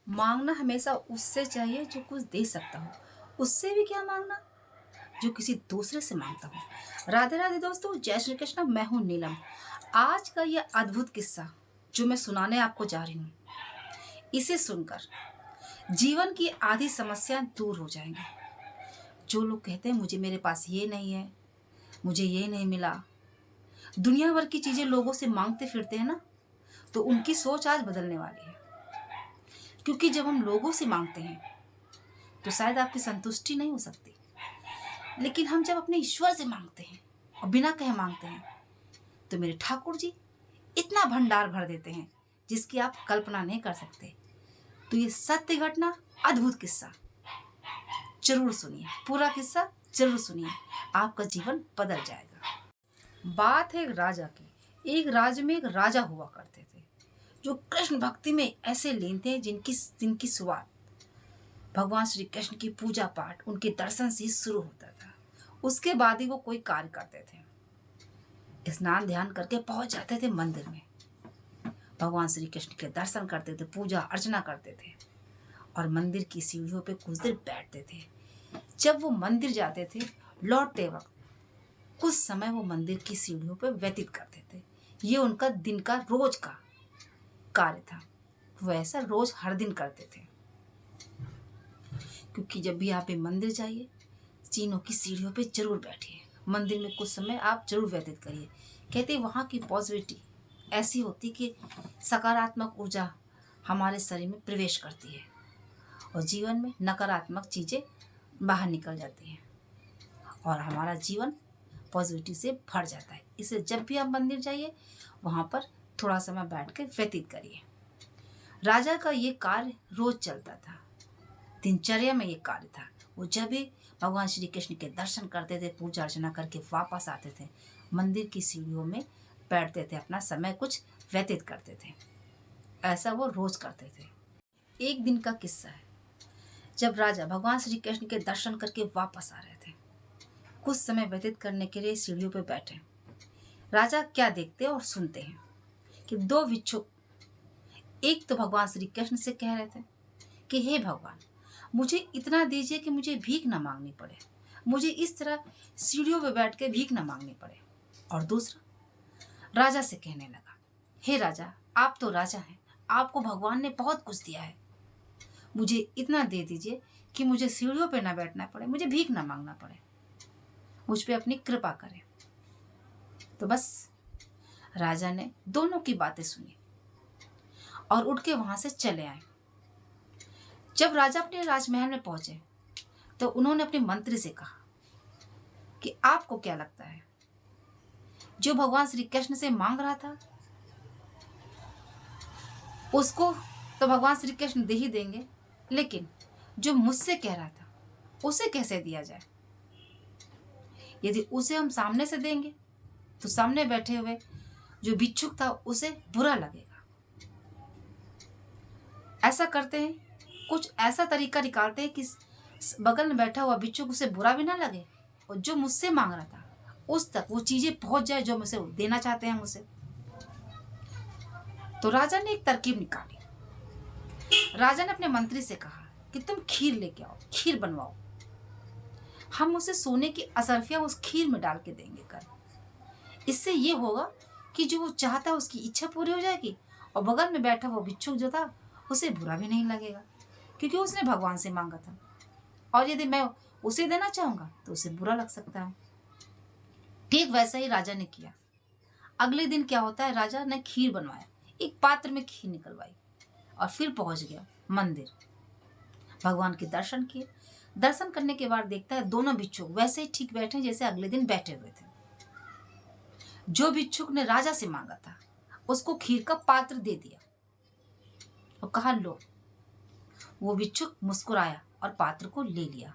मांगना हमेशा उससे चाहिए जो कुछ दे सकता हो। उससे भी क्या मांगना जो किसी दूसरे से मांगता हो। राधे राधे दोस्तों, जय श्री कृष्ण। मैं हूँ नीलम। आज का यह अद्भुत किस्सा जो मैं सुनाने आपको जा रही हूँ, इसे सुनकर जीवन की आधी समस्या दूर हो जाएंगी। जो लोग कहते हैं मुझे मेरे पास ये नहीं है, मुझे ये नहीं मिला, दुनिया भर की चीजें लोगों से मांगते फिरते हैं ना, तो उनकी सोच आज बदलने वाली है। क्योंकि जब हम लोगों से मांगते हैं तो शायद आपकी संतुष्टि नहीं हो सकती, लेकिन हम जब अपने ईश्वर से मांगते हैं और बिना कहे मांगते हैं तो मेरे ठाकुर जी इतना भंडार भर देते हैं जिसकी आप कल्पना नहीं कर सकते। तो ये सत्य घटना, अद्भुत किस्सा जरूर सुनिए, पूरा किस्सा जरूर सुनिए, आपका जीवन बदल जाएगा। बात है एक राजा की। एक राज्य में एक राजा हुआ करते थे जो कृष्ण भक्ति में ऐसे लीन थे जिनकी शुरुआत भगवान श्री कृष्ण की पूजा पाठ, उनके दर्शन से ही शुरू होता था। उसके बाद ही वो कोई कार्य करते थे। स्नान ध्यान करके पहुंच जाते थे मंदिर में, भगवान श्री कृष्ण के दर्शन करते थे, पूजा अर्चना करते थे और मंदिर की सीढ़ियों पे कुछ देर बैठते थे। जब वो मंदिर जाते थे, लौटते वक्त कुछ समय वो मंदिर की सीढ़ियों पे व्यतीत करते थे। ये उनका दिन का रोज का कार्य था। वो ऐसा रोज हर दिन करते थे, क्योंकि जब भी आप ये मंदिर जाइए, तीनों की सीढ़ियों पे जरूर बैठिए, मंदिर में कुछ समय आप जरूर व्यतीत करिए। कहते वहाँ की पॉजिटिविटी ऐसी होती कि सकारात्मक ऊर्जा हमारे शरीर में प्रवेश करती है और जीवन में नकारात्मक चीज़ें बाहर निकल जाती हैं और हमारा जीवन पॉजिटिविटी से भर जाता है। इसलिए जब भी आप मंदिर जाइए, वहाँ पर थोड़ा समय बैठ कर व्यतीत करिए। राजा का ये कार्य रोज चलता था, दिनचर्या में ये कार्य था। वो जब भी भगवान श्री कृष्ण के दर्शन करते थे, पूजा अर्चना करके वापस आते थे, मंदिर की सीढ़ियों में बैठते थे, अपना समय कुछ व्यतीत करते थे। ऐसा वो रोज करते थे। एक दिन का किस्सा है, जब राजा भगवान श्री कृष्ण के दर्शन करके वापस आ रहे थे, कुछ समय व्यतीत करने के लिए सीढ़ियों पर बैठे। राजा क्या देखते और सुनते हैं कि दो भिक्षुक, एक तो भगवान श्री कृष्ण से कह रहे थे कि हे भगवान, मुझे इतना दीजिए कि मुझे भीख ना मांगनी पड़े, मुझे इस तरह सीढ़ियों पे बैठ के भीख ना मांगनी पड़े। और दूसरा राजा से कहने लगा, हे राजा, आप तो राजा हैं, आपको भगवान ने बहुत कुछ दिया है, मुझे इतना दे दीजिए कि मुझे सीढ़ियों पे ना बैठना पड़े, मुझे भीख ना मांगना पड़े, मुझ पे अपनी कृपा करें। तो बस राजा ने दोनों की बातें सुनी और उठ के वहां से चले आए। जब राजा अपने राजमहल में पहुंचे तो उन्होंने अपने मंत्री से कहा कि आपको क्या लगता है, जो भगवान श्री कृष्ण से मांग रहा था उसको तो भगवान श्री कृष्ण दे ही देंगे, लेकिन जो मुझसे कह रहा था उसे कैसे दिया जाए? यदि उसे हम सामने से देंगे तो सामने बैठे हुए जो भिक्षुक था उसे बुरा लगेगा। ऐसा करते हैं, कुछ ऐसा तरीका निकालते हैं कि बगल में बैठा हुआ भिक्षुक उसे बुरा भी ना लगे और जो मुझसे मांग रहा था उस तक वो चीजें पहुंच जाए जो मुझे देना चाहते हैं मुझे। तो राजा ने एक तरकीब निकाली। राजा ने अपने मंत्री से कहा कि तुम खीर लेके आओ, खीर बनवाओ, हम उसे सोने की असरफियां उस खीर में डाल के देंगे कल। इससे ये होगा कि जो वो चाहता है उसकी इच्छा पूरी हो जाएगी और बगल में बैठा वो भिक्षुक जो था उसे बुरा भी नहीं लगेगा, क्योंकि उसने भगवान से मांगा था। और यदि मैं उसे देना चाहूंगा तो उसे बुरा लग सकता है। ठीक वैसा ही राजा ने किया। अगले दिन क्या होता है, राजा ने खीर बनवाया, एक पात्र में खीर निकलवाई और फिर पहुंच गया मंदिर। भगवान के दर्शन किए। दर्शन करने के बाद देखता है दोनों भिक्षुक वैसे ही ठीक बैठे जैसे अगले दिन बैठे हुए थे। जो भिक्षुक ने राजा से मांगा था उसको खीर का पात्र दे दिया और कहा लो। वो भिक्षुक मुस्कुराया और पात्र को ले लिया।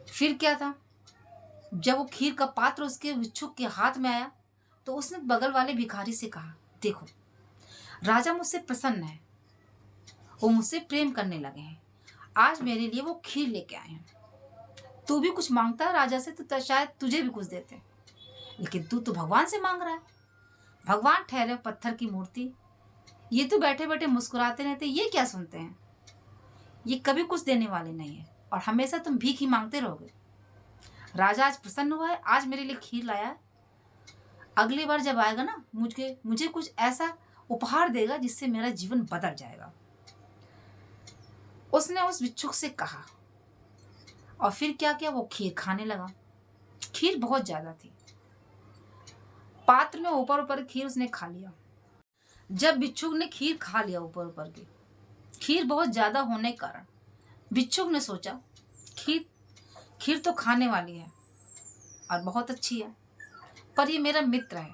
फिर क्या था, जब वो खीर का पात्र उसके भिक्षुक के हाथ में आया तो उसने बगल वाले भिखारी से कहा, देखो राजा मुझसे प्रसन्न है, वो मुझसे प्रेम करने लगे हैं, आज मेरे लिए वो खीर लेके आए हैं। तू भी कुछ मांगता है राजा से तो शायद तुझे भी कुछ देते, लेकिन तू तो भगवान से मांग रहा है। भगवान ठहरे पत्थर की मूर्ति ये तो बैठे बैठे मुस्कुराते रहते, ये क्या सुनते हैं? ये कभी कुछ देने वाले नहीं है और हमेशा तुम भीख ही मांगते रहोगे। राजा आज प्रसन्न हुआ है, आज मेरे लिए खीर लाया है। अगली बार जब आएगा ना, मुझे मुझे कुछ ऐसा उपहार देगा जिससे मेरा जीवन बदल जाएगा। उसने उस भिक्षुक से कहा और फिर क्या किया, वो खीर खाने लगा। खीर बहुत ज्यादा थी, पात्र में ऊपर ऊपर खीर उसने खा लिया। जब भिक्षुक ने खीर खा लिया ऊपर ऊपर की, खीर बहुत ज्यादा होने के कारण भिक्षुक ने सोचा खीर खीर तो खाने वाली है और बहुत अच्छी है, पर ये मेरा मित्र है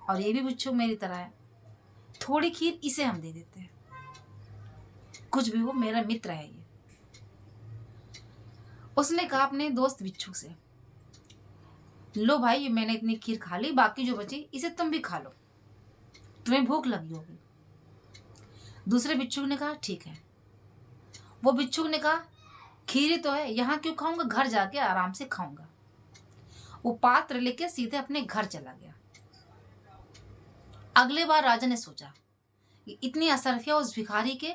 और ये भी भिक्षुक मेरी तरह है, थोड़ी खीर इसे हम दे देते हैं, कुछ भी हो मेरा मित्र है ये। उसने कहा अपने दोस्त भिक्षुक से, लो भाई, ये मैंने इतनी खीर खा ली, बाकी जो बची इसे तुम भी खा लो, तुम्हें भूख लगी होगी। दूसरे भिक्षुक ने कहा ठीक है। वो भिक्षुक ने कहा खीर ही तो है, यहाँ क्यों खाऊंगा, घर जाके आराम से खाऊंगा। वो पात्र लेके सीधे अपने घर चला गया। अगले बार राजा ने सोचा कि इतनी असरफिया उस भिखारी के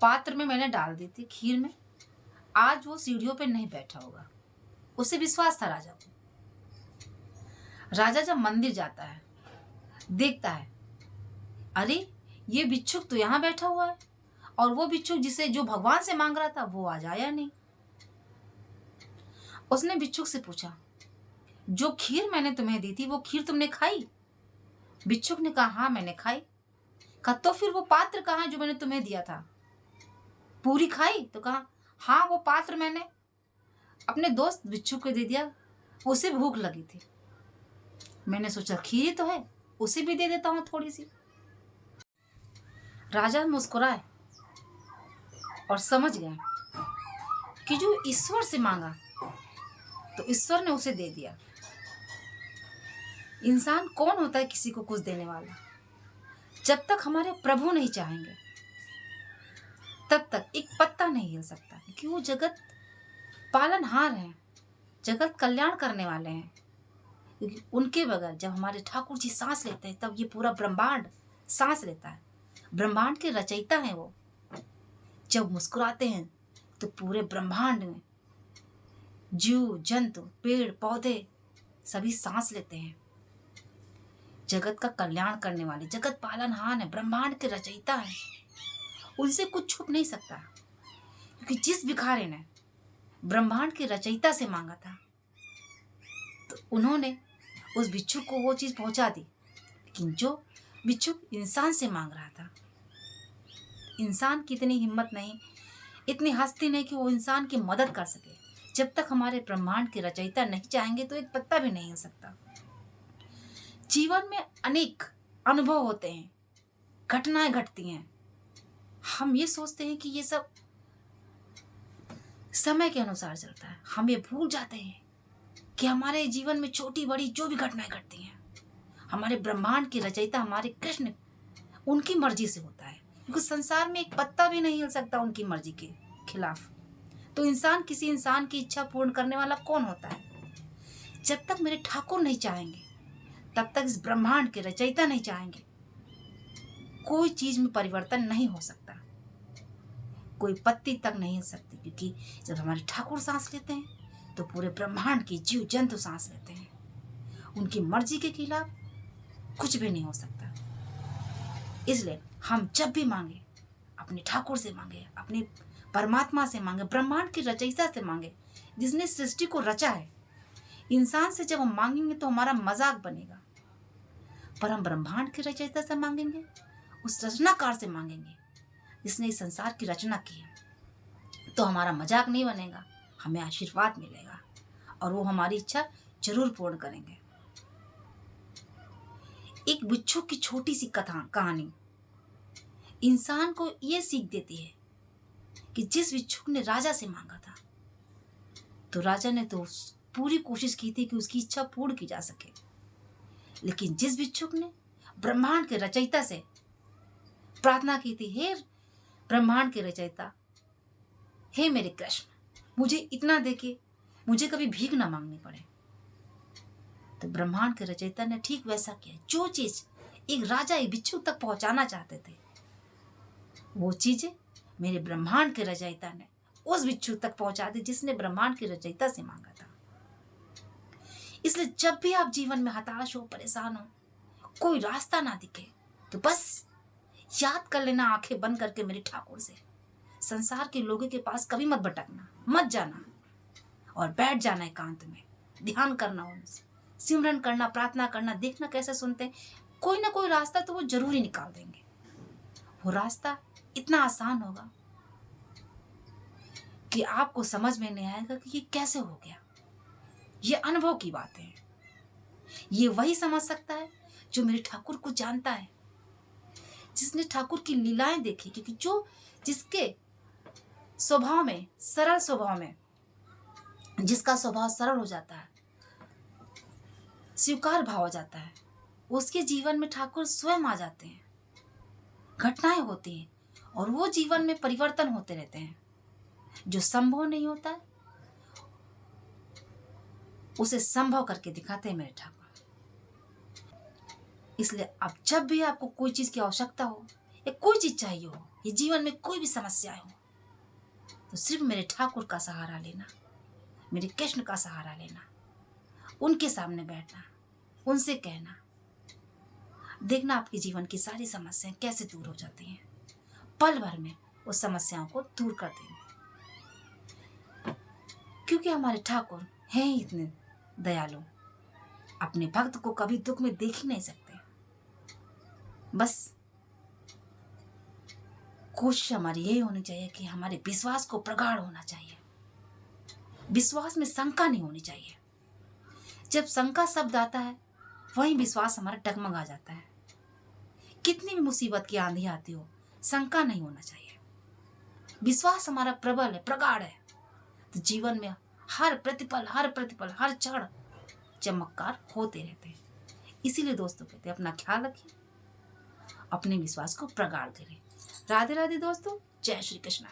पात्र में मैंने डाल दी थी खीर में, आज वो सीढ़ियों पे नहीं बैठा होगा। उसे विश्वास था राजा को। राजा जब मंदिर जाता है, देखता है अरे ये भिक्षुक तो यहाँ बैठा हुआ है और वो भिक्षुक जिसे जो भगवान से मांग रहा था वो आज आया नहीं। उसने भिक्षुक से पूछा, जो खीर मैंने तुम्हें दी थी वो खीर तुमने खाई? भिक्षुक ने कहा हाँ मैंने खाई। कहा तो फिर वो पात्र कहाँ जो मैंने तुम्हें दिया था, पूरी खाई? तो कहा हाँ वो पात्र मैंने अपने दोस्त भिक्षुक को दे दिया, उसे भूख लगी थी, मैंने सोचा खीर तो है उसे भी दे देता हूं थोड़ी सी। राजा मुस्कुराए और समझ गया कि जो ईश्वर से मांगा तो ईश्वर ने उसे दे दिया। इंसान कौन होता है किसी को कुछ देने वाला? जब तक हमारे प्रभु नहीं चाहेंगे तब तक एक पत्ता नहीं हिल सकता, क्योंकि वो जगत पालनहार हैं, जगत कल्याण करने वाले हैं। क्योंकि उनके बगैर जब हमारे ठाकुर जी सांस लेते हैं तब ये पूरा ब्रह्मांड सांस लेता है। ब्रह्मांड के रचयिता हैं वो। जब मुस्कुराते हैं तो पूरे ब्रह्मांड में जीव जंतु पेड़ पौधे सभी सांस लेते हैं। जगत का कल्याण करने वाले, जगत पालनहार है, ब्रह्मांड के रचयिता है, उनसे कुछ छुप नहीं सकता। क्योंकि जिस भिखारी ने ब्रह्मांड के रचयिता से मांगा था तो उन्होंने उस भिक्षुक को वो चीज पहुंचा दी। लेकिन जो भिक्षुक इंसान से मांग रहा था, इंसान की इतनी हिम्मत नहीं, इतनी हस्ती नहीं कि वो इंसान की मदद कर सके। जब तक हमारे ब्रह्मांड के रचयिता नहीं चाहेंगे तो एक पत्ता भी नहीं हिल सकता। जीवन में अनेक अनुभव होते हैं, घटनाएं घटती हैं, हम ये सोचते हैं कि ये सब समय के अनुसार चलता है। हम ये भूल जाते हैं कि हमारे जीवन में छोटी बड़ी जो भी घटनाएं घटती हैं, हमारे ब्रह्मांड के रचयिता हमारे कृष्ण उनकी मर्जी से होता है। क्योंकि संसार में एक पत्ता भी नहीं हिल सकता उनकी मर्जी के खिलाफ। तो इंसान, किसी इंसान की इच्छा पूर्ण करने वाला कौन होता है? जब तक मेरे ठाकुर नहीं चाहेंगे तब तक इस ब्रह्मांड के रचयिता नहीं चाहेंगे, कोई चीज में परिवर्तन नहीं हो सकता, कोई पत्ती तक नहीं हिल सकती। क्योंकि जब हमारे ठाकुर सांस लेते हैं तो पूरे ब्रह्मांड के जीव जंतु सांस लेते हैं। उनकी मर्जी के खिलाफ कुछ भी नहीं हो सकता। इसलिए हम जब भी मांगे अपने ठाकुर से मांगे, अपने परमात्मा से मांगे, ब्रह्मांड की रचयिता से मांगे, जिसने सृष्टि को रचा है। इंसान से जब हम मांगेंगे तो हमारा मजाक बनेगा, पर हम ब्रह्मांड की रचयिता से मांगेंगे, उस रचनाकार से मांगेंगे जिसने इस संसार की रचना की है, तो हमारा मजाक नहीं बनेगा, हमें आशीर्वाद मिलेगा और वो हमारी इच्छा जरूर पूर्ण करेंगे। एक भिक्षुक की छोटी सी कहानी इंसान को ये सीख देती है कि जिस भिक्षुक ने राजा से मांगा था तो राजा ने तो पूरी कोशिश की थी कि उसकी इच्छा पूर्ण की जा सके। लेकिन जिस भिक्षुक ने ब्रह्मांड के रचयिता से प्रार्थना की थी, हे ब्रह्मांड के रचयिता, हे मेरे कृष्ण, मुझे इतना दे के मुझे कभी भीख ना मांगनी पड़े, तो ब्रह्मांड के रचयिता ने ठीक वैसा किया। जो चीज एक राजा एक भिक्षुक तक पहुंचाना चाहते थे वो चीजें मेरे ब्रह्मांड के रचयिता ने उस बिच्छू तक पहुंचा दी जिसने ब्रह्मांड के रचयिता से मांगा था। इसलिए जब भी आप जीवन में हताश हो, परेशान हो, कोई रास्ता ना दिखे, तो बस याद कर लेना आंखें बंद करके मेरे ठाकुर से। संसार के लोगों के पास कभी मत भटकना, मत जाना और बैठ जाना एकांत में, ध्यान करना, उनसे सिमरन करना, प्रार्थना करना, देखना कैसे सुनते हैं। कोई ना कोई रास्ता तो वो जरूर ही निकाल देंगे। वो रास्ता इतना आसान होगा कि आपको समझ में नहीं आएगा कि ये कैसे हो गया। ये अनुभव की बातें हैं। ये वही समझ सकता है जो मेरे ठाकुर को जानता है, जिसने ठाकुर की लीलाएं देखी। क्योंकि जिसके स्वभाव में, सरल स्वभाव में, जिसका स्वभाव सरल हो जाता है, स्वीकार भाव हो जाता है, उसके जीवन में ठाकुर स्वयं आ जाते हैं। घटनाएं होती हैं और वो जीवन में परिवर्तन होते रहते हैं। जो संभव नहीं होता है उसे संभव करके दिखाते हैं मेरे ठाकुर। इसलिए अब जब भी आपको कोई चीज की आवश्यकता हो या कोई चीज चाहिए हो, ये जीवन में कोई भी समस्याएं हो, तो सिर्फ मेरे ठाकुर का सहारा लेना, मेरे कृष्ण का सहारा लेना, उनके सामने बैठना, उनसे कहना, देखना आपके जीवन की सारी समस्याएं कैसे दूर हो जाती हैं। पल भर में उस समस्याओं को दूर कर देंगे। क्योंकि हमारे ठाकुर हैं ही इतने दयालु, अपने भक्त को कभी दुख में देख ही नहीं सकते। बस कोशिश हमारी यही होनी चाहिए कि हमारे विश्वास को प्रगाढ़ होना चाहिए। विश्वास में शंका नहीं होनी चाहिए। जब शंका शब्द आता है वहीं विश्वास हमारा डगमगा जाता है। कितनी भी मुसीबत की आंधी आती हो, शंका नहीं होना चाहिए। विश्वास हमारा प्रबल है, प्रगाढ़ है, तो जीवन में हर प्रतिपल, हर क्षण चमत्कार होते रहते हैं। इसीलिए दोस्तों कहते हैं अपना ख्याल रखिए, अपने विश्वास को प्रगाढ़ करें। राधे राधे दोस्तों, जय श्री कृष्ण।